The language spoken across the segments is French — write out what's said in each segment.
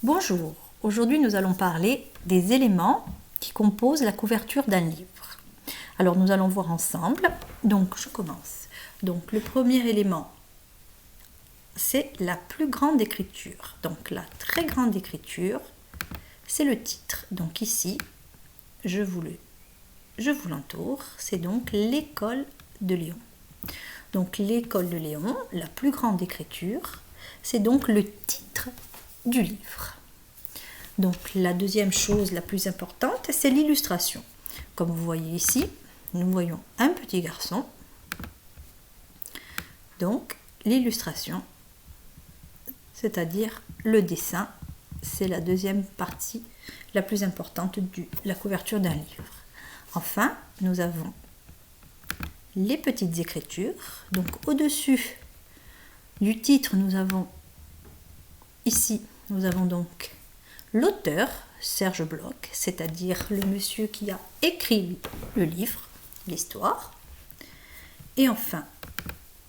Bonjour, aujourd'hui nous allons parler des éléments qui composent la couverture d'un livre. Alors nous allons voir ensemble, donc je commence. Donc le premier élément, c'est la plus grande écriture. Donc la très grande écriture, c'est le titre. Donc ici, je vous l'entoure, c'est donc l'école de Léon. Donc l'école de Léon, la plus grande écriture, c'est donc le titre du livre. Donc la deuxième chose la plus importante, c'est l'illustration. Comme vous voyez ici, nous voyons un petit garçon. Donc l'illustration, c'est-à-dire le dessin, c'est la deuxième partie la plus importante de la couverture d'un livre. Enfin, nous avons les petites écritures. Donc au-dessus du titre, nous avons donc l'auteur, Serge Bloch, c'est-à-dire le monsieur qui a écrit le livre, l'histoire. Et enfin,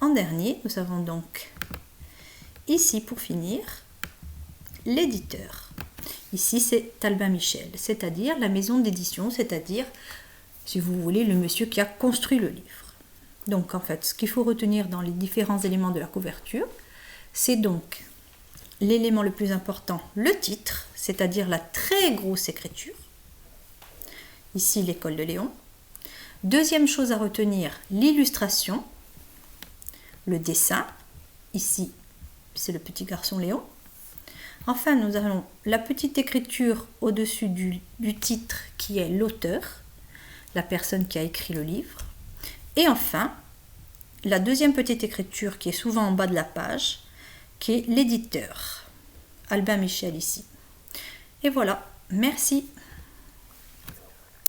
en dernier, nous avons donc ici, pour finir, l'éditeur. Ici, c'est Albin Michel, c'est-à-dire la maison d'édition, c'est-à-dire, si vous voulez, le monsieur qui a construit le livre. Donc, en fait, ce qu'il faut retenir dans les différents éléments de la couverture, c'est donc l'élément le plus important, le titre, c'est-à-dire la très grosse écriture. Ici, l'école de Léon. Deuxième chose à retenir, l'illustration, le dessin. Ici, c'est le petit garçon Léon. Enfin, nous avons la petite écriture au-dessus du titre qui est l'auteur, la personne qui a écrit le livre. Et enfin, la deuxième petite écriture qui est souvent en bas de la page, qui est l'éditeur, Albin Michel ici. Et voilà, merci.